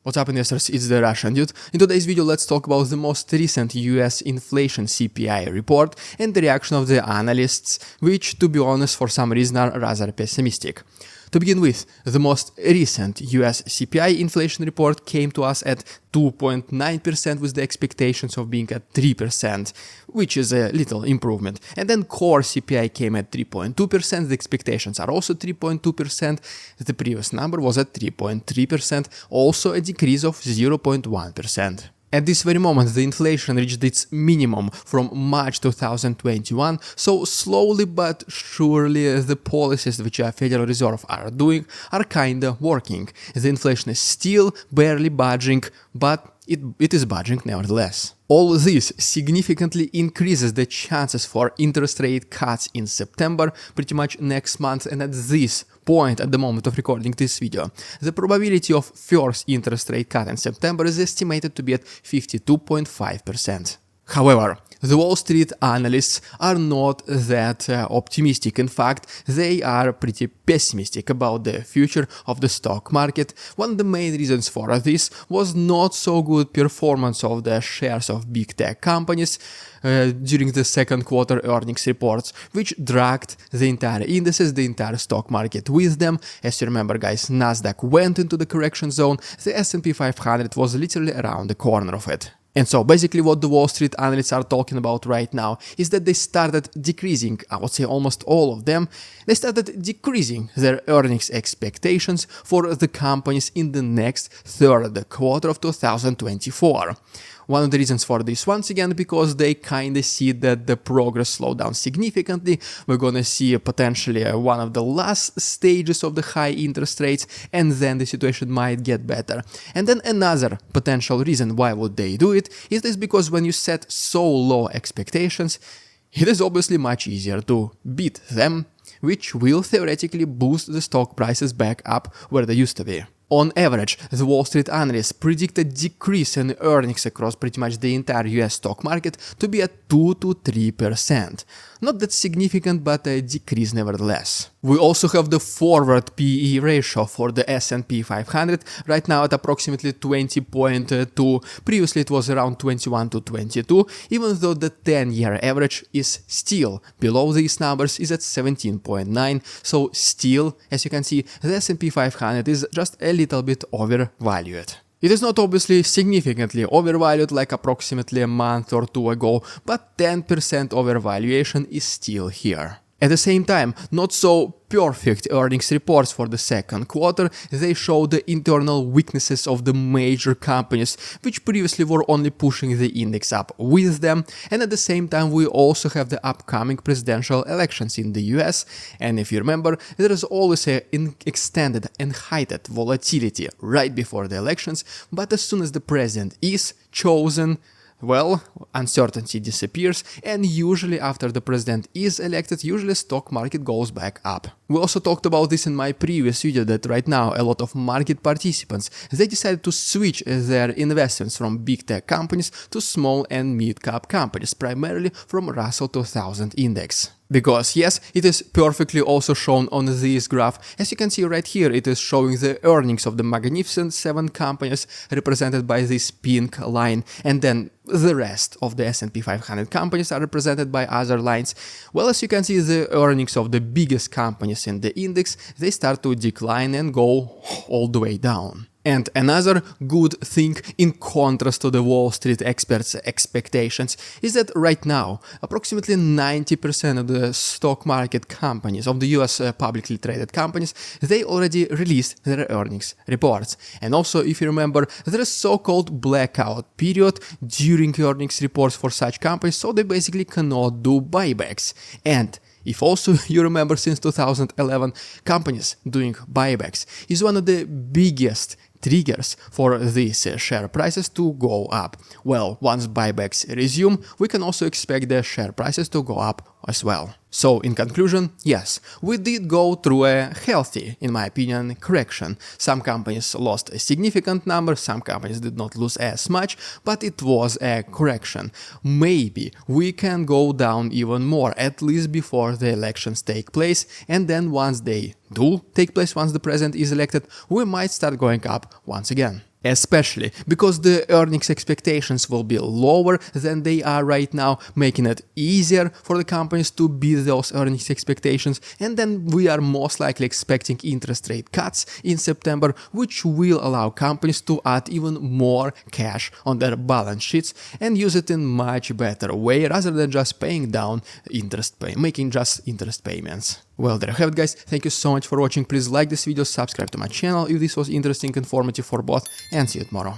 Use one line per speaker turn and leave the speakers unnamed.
What's up, investors? It's the Russian dude. In today's video, let's talk about the most recent US inflation CPI report and the reaction of the analysts, which, to be honest, for some reason are rather pessimistic. To begin with, the most recent US CPI inflation report came to us at 2.9% with the expectations of being at 3%, which is a little improvement. And then core CPI came at 3.2%, the expectations are also 3.2%, the previous number was at 3.3%, also a decrease of 0.1%. At this very moment, the inflation reached its minimum from March 2021, so slowly but surely the policies which the Federal Reserve are doing are kinda working. The inflation is still barely budging, but it is budging nevertheless. All this significantly increases the chances for interest rate cuts in September, pretty much next month, and at this point, at the moment of recording this video, the probability of first interest rate cut in September is estimated to be at 52.5%. However, the Wall Street analysts are not that optimistic. In fact, they are pretty pessimistic about the future of the stock market. One of the main reasons for this was not so good performance of the shares of big tech companies during the second quarter earnings reports, which dragged the entire indices, the entire stock market with them. As you remember, guys, Nasdaq went into the correction zone, the S&P 500 was literally around the corner of it. And so basically what the Wall Street analysts are talking about right now is that they started decreasing, I would say almost all of them, they started decreasing their earnings expectations for the companies in the next third quarter of 2024. One of the reasons for this, once again, because they kinda see that the progress slowed down significantly. We're gonna see potentially one of the last stages of the high interest rates, and then the situation might get better. And then another potential reason why would they do it is this, because when you set so low expectations, it is obviously much easier to beat them, which will theoretically boost the stock prices back up where they used to be. On average, the Wall Street analysts predict a decrease in earnings across pretty much the entire US stock market to be at 2 to 3%. Not that significant, but a decrease nevertheless. We also have the forward PE ratio for the S&P 500, right now at approximately 20.2, previously it was around 21 to 22, even though the 10-year average is still below these numbers, is at 17.9, so still, as you can see, the S&P 500 is just a little bit overvalued. It is not obviously significantly overvalued like approximately a month or two ago, but 10% overvaluation is still here. At the same time, not so perfect earnings reports for the second quarter, they show the internal weaknesses of the major companies, which previously were only pushing the index up with them, and at the same time we also have the upcoming presidential elections in the US, and if you remember, there is always an extended and heightened volatility right before the elections, but as soon as the president is chosen, well, uncertainty disappears, and usually after the president is elected, usually stock market goes back up. We also talked about this in my previous video, that right now a lot of market participants, they decided to switch their investments from big tech companies to small and mid-cap companies, primarily from Russell 2000 index. Because yes, it is perfectly also shown on this graph. As you can see right here, it is showing the earnings of the Magnificent 7 companies represented by this pink line, and then the rest of the S&P 500 companies are represented by other lines. Well, as you can see, the earnings of the biggest companies in the index, they start to decline and go all the way down. And another good thing, in contrast to the Wall Street experts' expectations, is that right now, approximately 90% of the stock market companies, of the US publicly traded companies, they already released their earnings reports. And also, if you remember, there is so-called blackout period during earnings reports for such companies, so they basically cannot do buybacks. And if also you remember, since 2011, companies doing buybacks is one of the biggest triggers for these share prices to go up. Well, once buybacks resume, we can also expect the share prices to go up as well. So in conclusion, yes, we did go through a healthy, in my opinion, correction. Some companies lost a significant number, some companies did not lose as much, but it was a correction. Maybe we can go down even more, at least before the elections take place, and then once they do take place, once the president is elected, we might start going up once again. especially because the earnings expectations will be lower than they are right now, making it easier for the companies to beat those earnings expectations. And then we are most likely expecting interest rate cuts in September, which will allow companies to add even more cash on their balance sheets and use it in much better way rather than just paying down making just interest payments. Well, there you have it, guys. Thank you so much for watching. Please like this video, subscribe to my channel if this was interesting, informative for both, and see you tomorrow.